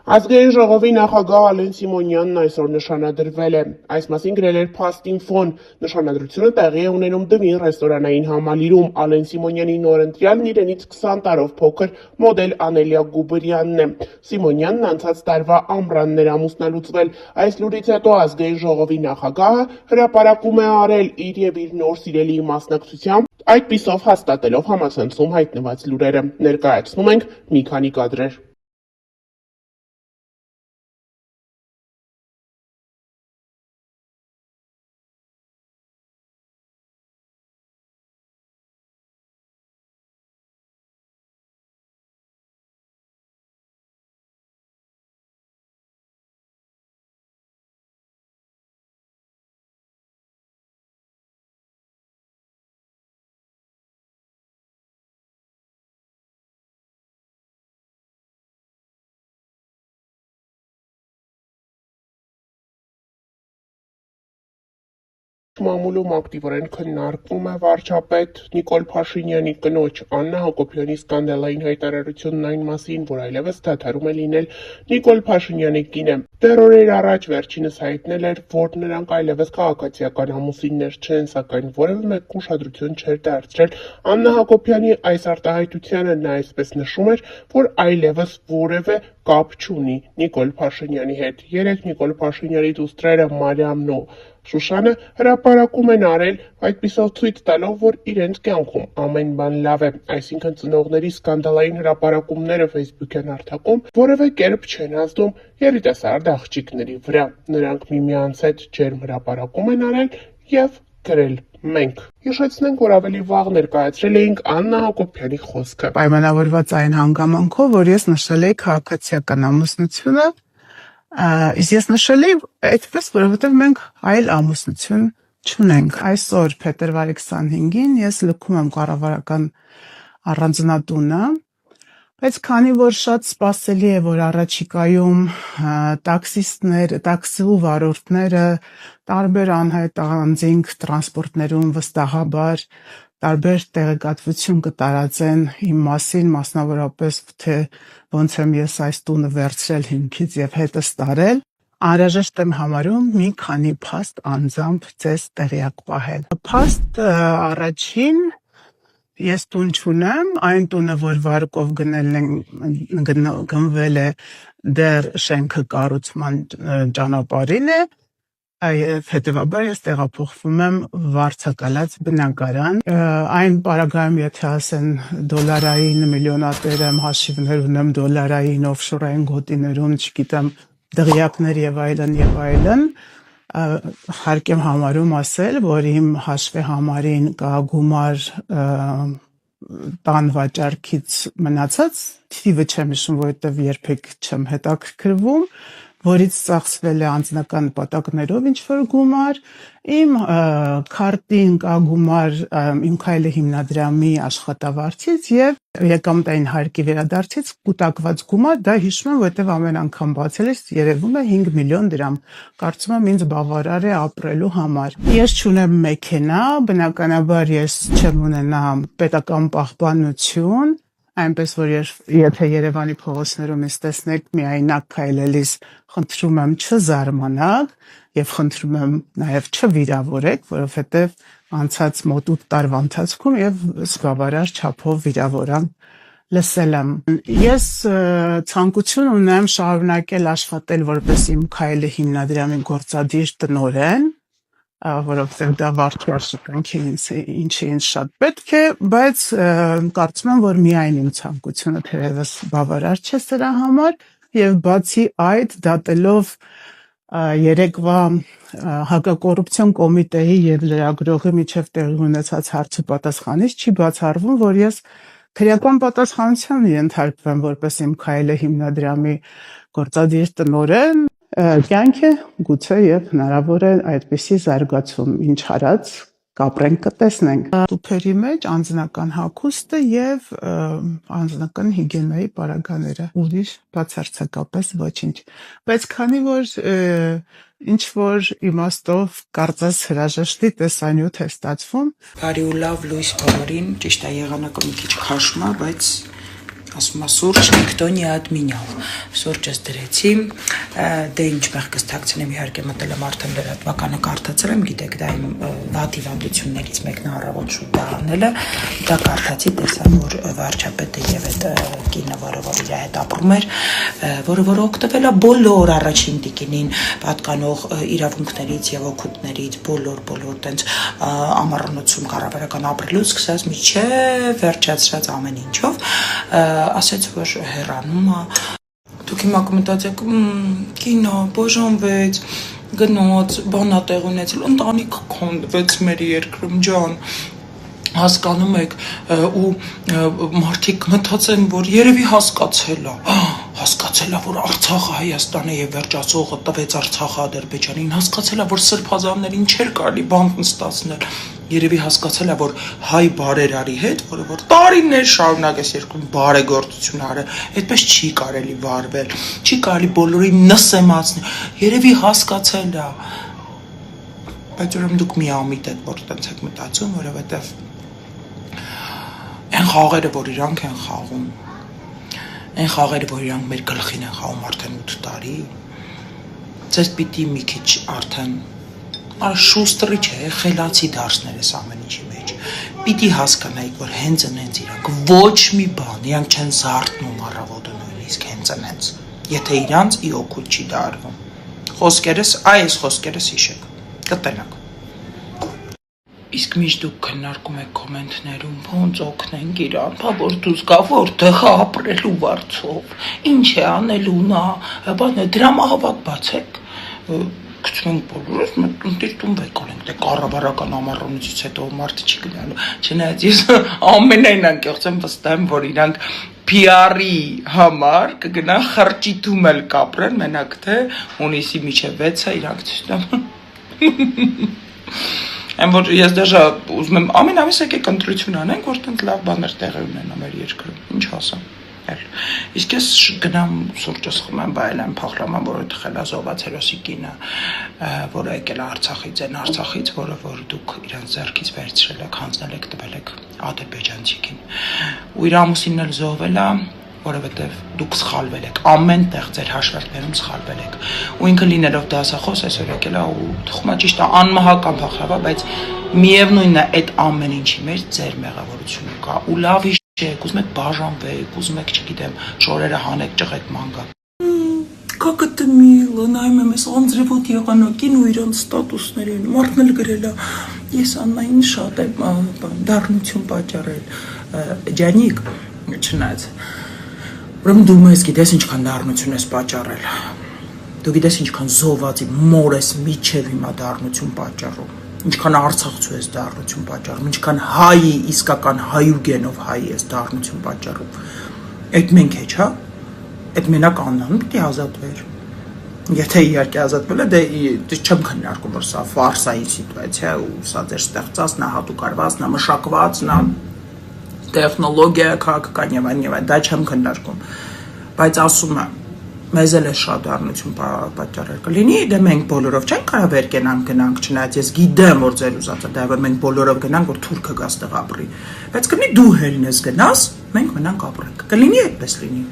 Ազգային ժողովի նախագահ Ալեն Սիմոնյանն այսօր նշանադրվել է։ Այս մասին գրել էր Փաստ-Ինֆոն։ Նշանադրությունը տեղի է ունենում Դմին ռեստորանային համալիրում։ Ալեն Սիմոնյանի նորընտրյալն իրենից 20 տարով փոքր մոդել Անելիա Գուբրյանն է։ Սիմոնյանն անցած տարվա ամռանն էր ամուսնալուծվել։ Այս լուրից հետո Ազգային ժողովի նախագահը հրապարակում է արել իր եւ իր նոր սիրելիի մասնակցությամբ, այդպիսով հաստատելով համացանցում հայտնված լուրերը։ Ներկայացնում ենք մի քանի կադրեր։ Մամուլում ակտիվորեն քննարկվում է վարչապետ Նիկոլ Փաշինյանի կնոջ Աննա Հակոբյանի սկանդալային հայտարարությունն այն մասին, որ այլևս դադարում է լինել Նիկոլ Փաշինյանի կինը։ Դեռ օրեր առաջ վերջինս հայտնել էր, որ նրանք այլևս քաղաքացիական ամուսիններ չեն, սակայն որևէ մեկը ուշադրություն չէր դարձրել Աննա Հակոբյանի այս արտահայտությանը։ Նա այսպես նշում էր, որ այլևս որևէ կապ չունի Նիկոլ Փաշինյանի հետ։ Երեկ Նիկոլ Փաշինյանի դուստրերը Մարիամն ու Շուշանը հրապարակում են արել, այդպիսով ցույց տալով, որ իրենց կյանքում ամեն բան լավ է, այսինքն ծնողների սկանդալային հրապարակումները Facebook-յան հարթակում որևէ կերպ չեն ազդում երիտասարդ աղջիկների վրա։ Նրանք միմյանց հետ ջերմ հրապարակում են արել եւ գրել. Մենք հիշեցնենք, որ ավելի վաղ ներկայացրել էինք Աննա Հակոբյանի խոսքը։ Պայմանավորված այն հանգամանքով, որ ես նշել էի քաղաքացիական ամուսնությունը, իսկ ես նշել էի այդպես, որովհետև մենք այլ ամուսնություն չունենք։ Այսօր փետրվարի 25-ին ես լքում եմ կառավարական առանձնատունը, բայց քանի որ շատ սպասելի է, որ առաջիկայում տաքսու վարորդները տարբեր անհայտ անձինք տրանսպորտներում վստահաբար տարբեր տեղեկատվություն կտարածեն իմ մասին, մասնավորապես թե ոնց եմ ես այս տունը վերցրել հիմքից եւ հետս տարել, անհրաժեշտ եմ համարում մի քանի փաստ անձամբ ձեզ տեղյակ պահել։ Փաստ առաջին, ես տուն չունեմ, այն տունը, որ վարկով գնվել է, դեռ շենքը կառուցման ճանապարհին է, եւ հետեւաբար ես տեղափոխվում եմ վարձակալած բնակարան։ Այն պարագայում, եթե ասեն դոլարային միլիոնատեր եմ, հաշիվներ ունեմ դոլարային, օֆշորային գոտիներում, չգիտեմ, դղյակներ եւ այլն, հարկ եմ համարում ասել, որ իմ հաշվի համարին կա գումար տան վաճառքից մնացած, թիվը չեմ հիշում, որովհետեւ երբեք չեմ հետաքրքրվում, որից ծախսվել է անձնական նպատակներով ինչ-որ գումար, իմ քարտին կա գումար իմ քայլը հիմնադրամի աշխատավարձից եւ եկամտային հարկի վերադարձից կուտակված գումար, դա հիշում եմ, որովհետեւ ամեն անգամ բացելիս երևում է 5 միլիոն դրամ։ Կարծում եմ ինձ բավարար է ապրելու համար։ Ես չունեմ մեքենա, բնականաբար ես չեմ ունենա պետական պահպանություն, այնպես որ եթե Երևանի փողոցներում ես տեսնեք միայնակ քայլելիս, խնդրում եմ չզարմանաք եւ խնդրում եմ նաեւ չվիրավորեք, որովհետեւ անցած մոտ 8 տարվա ընթացքում եւ զգավարար չափով վիրավորան լսել եմ։ Ես ցանկություն ունեմ շարունակել աշխատել որպես իմ քայլը հիմնադրամի գործադիր տնօրեն, որովհետև դա վարչապետարան ինչի ինձ շատ պետք է, բայց կարծում եմ, որ միայն իմ ցանկությունը թերևս բավարար չէ սրա համար եւ բացի այդ դատելով երեկվա հակակոռուպցիոն կոմիտեի եւ լրագրողի միջև տեղի ունեցած հարցի պատասխանից չի բացառվում, որ ես քրեական պատասխանության ենթարկվեմ որպես իմ քայլը հիմնադրամի գործադիր տնօրեն։ Կյանք է, գուցե եւ հնարավոր է այդպիսի զարգացում, ինչ արած կապրենք կտեսնենք։ Տուփերի մեջ անձնական հագուստը եւ անձնական հիգիենայի պարագաները, ուրիշ բացարձակապես ոչինչ։ Բայց քանի որ ինչ որ իմաստով կարծես հրաժեշտի տեսանյութ է ստացվում, բարի ու լավ լույս բոլորին, ճիշտ է եղանակը մի քիչ քաշում է, բայց ասում է սուրճ никто не отменял սուրճս դրեցի դե ինչ մեղքս թաքցնեմ իհարկե մտել եմ արդեն լրատվականը կարդացել եմ գիտեք դա իմ վատ հիվանդություններից մեկն է առավոտ շուտ դա անելը դա կարդացի տեսա որ վարչապետը եւ այդ կինը որը որ իր հետ ապրում էր որը օգտվել է բոլոր առաջին տիկինին պատկանող իրավունքներից եւ օգուտներից բոլոր տենց ամառանոցում կառավարական ապրելուց սկսած միջև վերջացրած ամեն ինչով ասաց որ հեռանում է դուք հիմա կմտածեք կինո բոժանվեց գնոց բանա տեղ ունեցել ընտանիք քոնդվեց մեր երկրում ջան հասկանում եք ու մարդիկ մտածեն որ երևի հասկացել է որ Արցախը Հայաստանը եւ վերջացողը տվեց Արցախը Ադրբեջանին հասկացել է որ սրբազաններին չէր կարելի բան նստացնել երևի հասկացել է որ հայ բարերարի հետ որը որ տարիներ շարունակ էս երկրում բարեգործություն արը այդպես չի կարելի վարվել չի կարելի բոլորին նսեմացնել երևի հասկացել է բայց ուրեմն դուք միամիտ եք որ տենց եք մտածում որովհետեւ Այն խաղերը, որ իրանք են խաղում, այն խաղերը, որ իրանք մեր գլխին են խաղում արդեն 8 տարի, ձեզ պիտի մի քիչ արդեն շուստրի չէ, խելացի դարձնել ես ամեն ինչի մեջ, պիտի հասկանայիք, որ հենց ընենց իրանք, ոչ մի բան, իրանք չեն զարթնում առավոտը նույնիսկ հենց ընենց, եթե իրանց ի օգուտ չի դարվում, այս խոսքերս հիշեք, կտենակ Իսկ միշտ դուք քննարկում եք կոմենտներում, ոնց օգնենք իրան, որ դուք գա որտեղ ապրելու վարձով, ինչ է անելու նա, բանը դրամահավաք բացեք, գցում ենք բոլորս, մենք տուն վեկորենք, դե կառավարական ամառանոցից հետո մարդը չի գնալու, չնայած ես ամենայն անկեղծ եմ վստահ եմ, որ իրանք PR-ի համար կգնան խրճիթում էլ կապրեն, մենակ թե հունիսի միջև 6-ը իրանք ցույց տան Այն որ ես դաժա ուզում եմ ամեն ամիս եկեք ընտրություն անենք, որ տենց լավ բաներ տեղի ունենա մեր երկրում, ինչ ասեմ Իսկ ես գնամ սուրճս խմեմ, բայել եմ փախլաման, որը խելազովաց հերոսի կինը, որը եկել է Արցախից, այն Արցախից, որը որ դուք իրանց ձեռքից վերցրել եք, հանձնել եք, տվել եք ադրբեջանցիքին։ Ու իր ամուսինն էլ զոհվել է որովհետև դուք սխալվել եք, ամեն տեղ ձեր հաշվարկներում սխալվել եք։ Ու ինքը լինելով դասախոս այսօր եկել է ու թխումա ճիշտ է անմահական փախլավա, բայց միևնույնն է այդ ամեն ինչի մեջ ձեր մեղավորությունը կա։ Ու լավ հիշեք, ուզում եք բաժանվեք, ուզում եք, չգիտեմ, շորերը հանեք, ճղեք մանգա։ Как это мило, նայում եմ այս անձրևոտ եղանակին ու իրանց ստատուսներին, մարդն էլ գրել է, ես Աննային շատ եմ դառնություն պատճառել, ջանիկ, չնայած Ուրեմն դու մեզ գիտես ինչքան դառնություն ես պատճառել, դու գիտես ինչքան զոհվածի մոր ես միջև հիմա դառնություն պատճառում, ինչքան արցախցու ես դառնություն պատճառում, ինչքան հայի, իսկական հայուգենով հայի ես դառնություն պատճառում, այդ մենք էջ, հա, այդ մենակ Աննան պիտի ազատվեր, եթե իհարկե ազատվել է, դե չեմ քննարկում, որ սա ֆարսային սիտուացիա ու սա ձեր ստեղծած, նա հատուկ արված, նա մշակված, նա տեխնոլոգիա, քաղաքական եւ այլն, դա չեմ քննարկում, բայց ասում եմ, մեզ էլ է շատ դառնություն պատճառել կլինի, դե մենք բոլորով չենք կարող վեր գնանք, չնայած ես գիտեմ, որ ձեր ուզածը դա է, որ մենք բոլորով գնանք, որ թուրքը գա ստեղ ապրի, բայց կլինի դու հելն ես գնաս, մենք մնանք ապրենք, կլինի այդպես լինի։